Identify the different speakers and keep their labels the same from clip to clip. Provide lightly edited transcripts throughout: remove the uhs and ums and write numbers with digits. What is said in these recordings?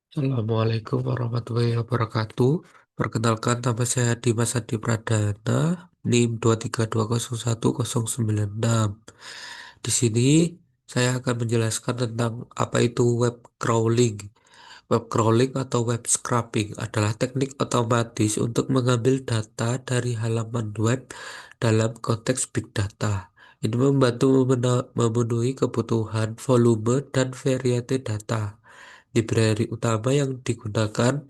Speaker 1: Assalamualaikum warahmatullahi wabarakatuh. Perkenalkan, nama saya Dimas Adi Pradana, NIM 232010966. Di sini saya akan menjelaskan tentang apa itu web crawling. Web crawling atau web scraping adalah teknik otomatis untuk mengambil data dari halaman web dalam konteks big data. Ini membantu memenuhi kebutuhan volume dan variety data. Library utama yang digunakan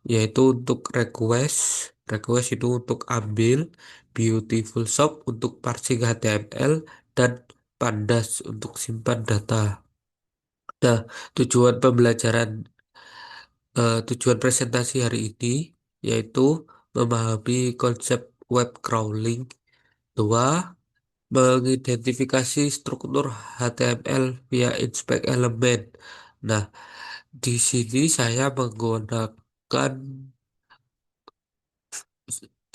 Speaker 1: yaitu untuk request. Request itu untuk ambil, Beautiful Shop untuk parsing HTML, dan Pandas untuk simpan data. Nah, tujuan pembelajaran, tujuan presentasi hari ini yaitu memahami konsep web crawling. Dua, mengidentifikasi struktur HTML via inspect elemen. Nah, di sini saya menggunakan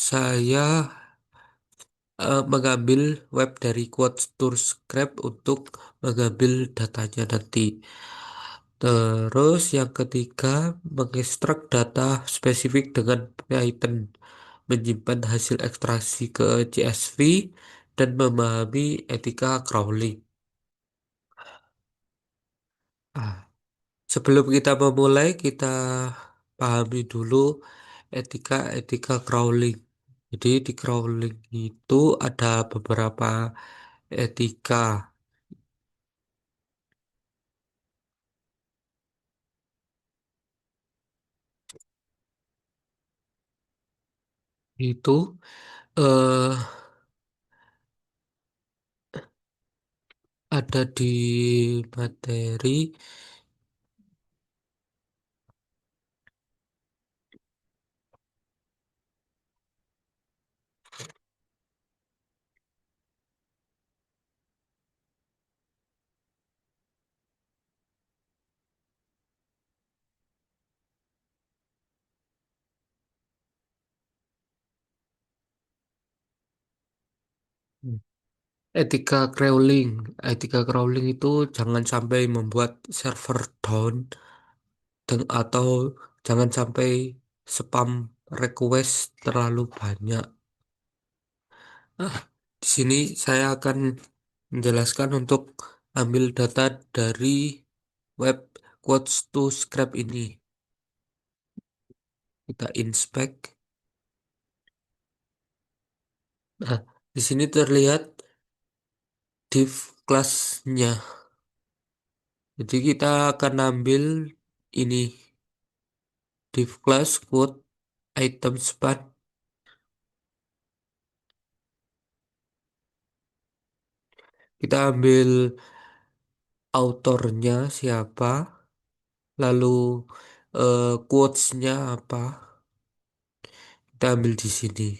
Speaker 1: saya mengambil web dari Quotes to Scrap untuk mengambil datanya nanti. Terus yang ketiga, mengekstrak data spesifik dengan Python, menyimpan hasil ekstraksi ke CSV, dan memahami etika crawling. Ah, Sebelum kita memulai, kita pahami dulu etika-etika crawling. Jadi di crawling itu ada beberapa etika. Itu eh, ada di materi. Etika crawling itu jangan sampai membuat server down, atau jangan sampai spam request terlalu banyak. Nah, di sini saya akan menjelaskan untuk ambil data dari web Quotes to Scrap ini. Kita inspect. Nah, di sini terlihat div kelasnya. Jadi kita akan ambil ini div class quote item span. Kita ambil autornya siapa, lalu quotes-nya apa. Kita ambil di sini.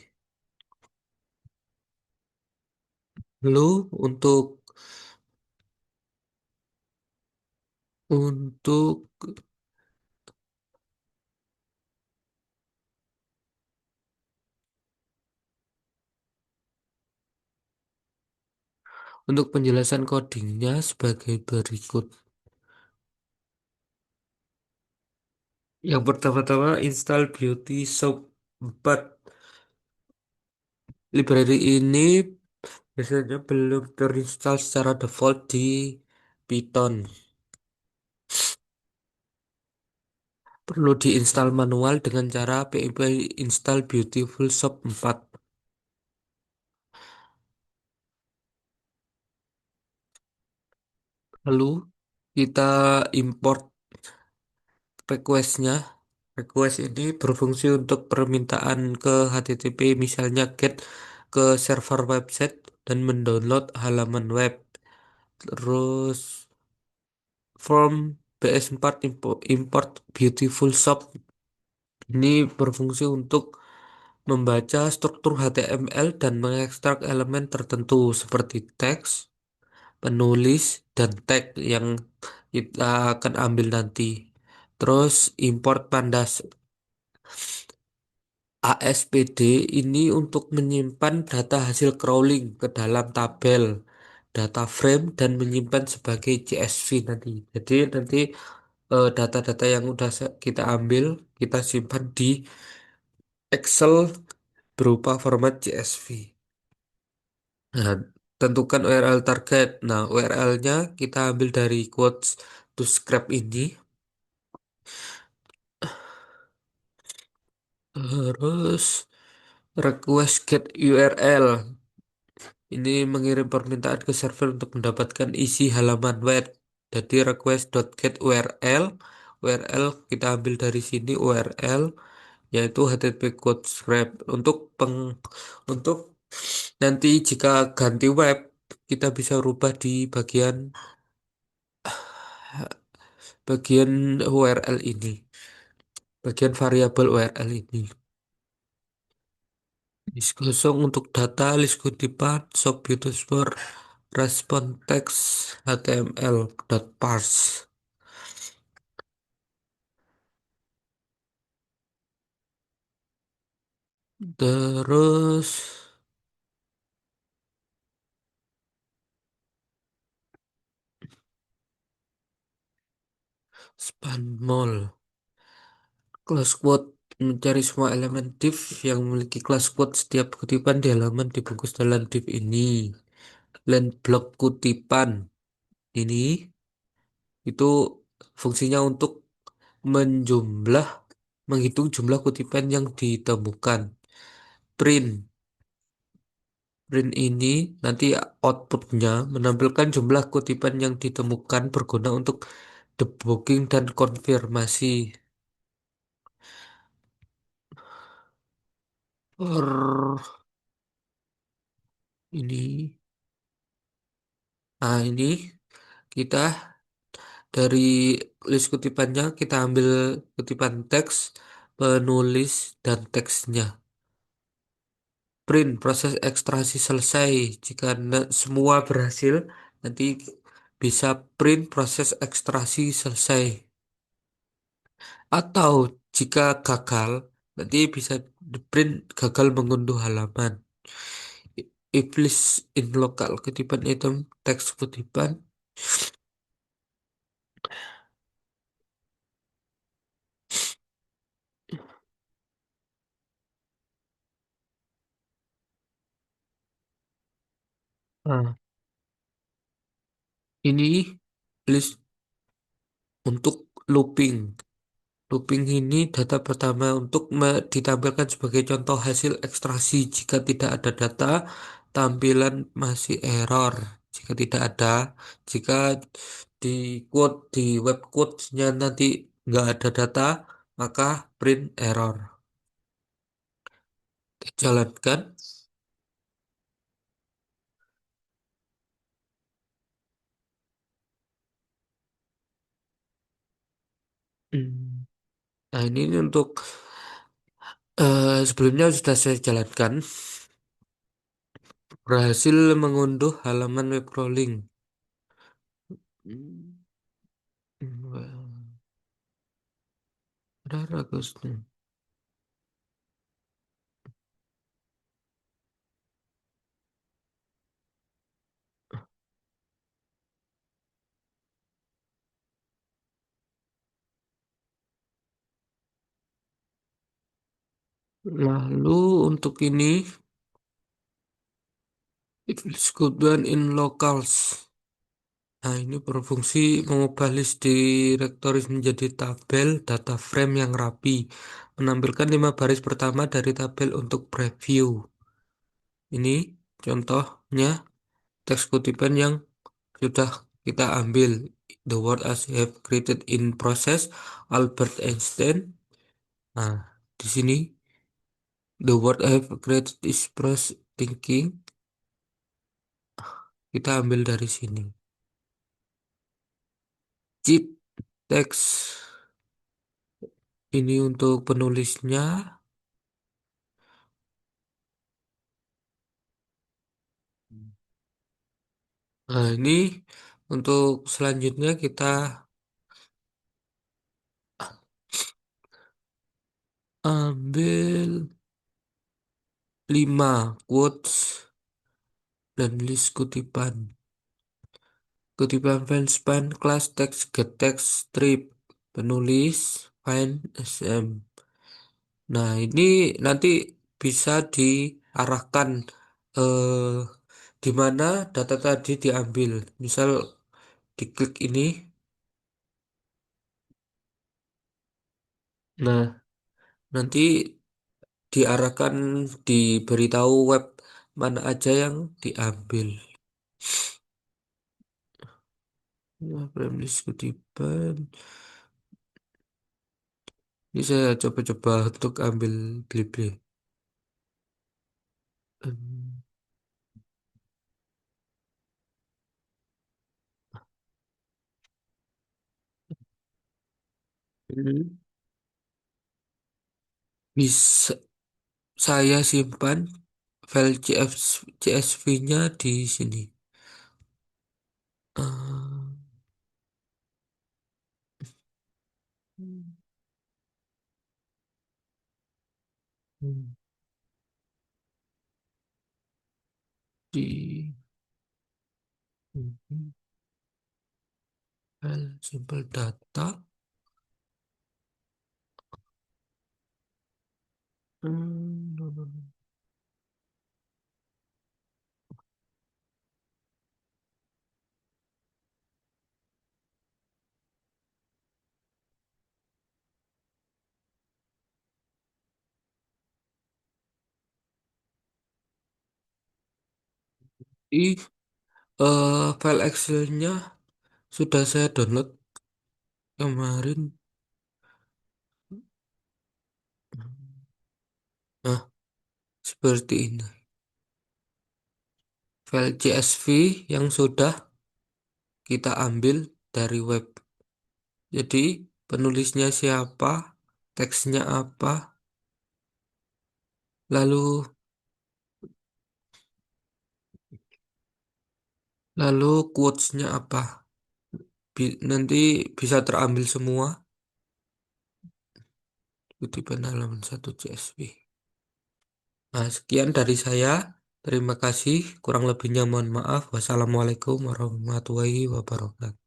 Speaker 1: Lalu untuk penjelasan codingnya sebagai berikut. Yang pertama-tama install Beauty Shop 4. Library ini biasanya belum terinstall secara default di Python. Perlu diinstal manual dengan cara pip install Beautiful Shop 4. Lalu kita import requestnya. Request ini berfungsi untuk permintaan ke HTTP, misalnya get ke server website dan mendownload halaman web. Terus form BS4 import Beautiful Shop ini berfungsi untuk membaca struktur HTML dan mengekstrak elemen tertentu seperti teks, penulis, dan tag yang kita akan ambil nanti. Terus import pandas ASPD ini untuk menyimpan data hasil crawling ke dalam tabel data frame dan menyimpan sebagai CSV nanti. Jadi nanti data-data yang udah kita ambil, kita simpan di Excel berupa format CSV. Nah, tentukan URL target. Nah, URL-nya kita ambil dari quotes to scrap ini. Terus request get URL. Ini mengirim permintaan ke server untuk mendapatkan isi halaman web. Jadi request.get URL. URL kita ambil dari sini URL yaitu HTTP code scrap. Untuk nanti jika ganti web kita bisa rubah di bagian URL ini, bagian variabel URL ini. List kosong untuk data, list kutipan, shop beauty store, response text, HTML, dot parse. Terus span mall, class quote mencari semua elemen div yang memiliki class quote setiap kutipan di halaman dibungkus dalam div ini. Len blok kutipan ini itu fungsinya untuk menjumlah, menghitung jumlah kutipan yang ditemukan. Print, print ini nanti outputnya menampilkan jumlah kutipan yang ditemukan berguna untuk debugging dan konfirmasi. Per ini, ini kita dari list kutipannya kita ambil kutipan teks, penulis dan teksnya. Print proses ekstraksi selesai. Jika semua berhasil, nanti bisa print proses ekstraksi selesai. Atau jika gagal, nanti bisa di print gagal mengunduh halaman. If list in local kutipan item teks kutipan. Nah, ini list untuk looping. Looping ini data pertama untuk ditampilkan sebagai contoh hasil ekstraksi. Jika tidak ada data, tampilan masih error. Jika tidak ada, jika di quote di web quotes-nya nanti nggak ada data, maka print error. Jalankan. Hmm. Nah, ini untuk sebelumnya sudah saya jalankan. Berhasil mengunduh halaman web crawling. Hmm. Ada Agustus. Lalu untuk ini, it is good one in locals. Nah, ini berfungsi mengubah list directories menjadi tabel data frame yang rapi. Menampilkan 5 baris pertama dari tabel untuk preview. Ini contohnya teks kutipan yang sudah kita ambil. The word as have created in process Albert Einstein. Nah, di sini the word I have created is process thinking. Kita ambil dari sini. Chip teks ini untuk penulisnya. Nah, ini untuk selanjutnya kita ambil 5 quotes dan list kutipan. Kutipan fanspan, class text, get text, strip. penulis find SM. Nah, ini nanti bisa diarahkan eh, di mana data tadi diambil. Misal diklik ini. Nah, nanti diarahkan diberitahu web mana aja yang diambil. Nah, playlist kutipan. Ini saya coba-coba untuk ambil klipnya. Hmm. Hmm. Bisa saya simpan file CSV-nya di sini. Ah, hmm. Di file simple data. No, no, no. Di file Excel-nya sudah saya download kemarin. Nah, seperti ini. File CSV yang sudah kita ambil dari web. Jadi, penulisnya siapa, teksnya apa, lalu lalu quotes-nya apa. Nanti bisa terambil semua kutipan halaman 1 CSV. Nah, sekian dari saya. Terima kasih. Kurang lebihnya mohon maaf. Wassalamualaikum warahmatullahi wabarakatuh.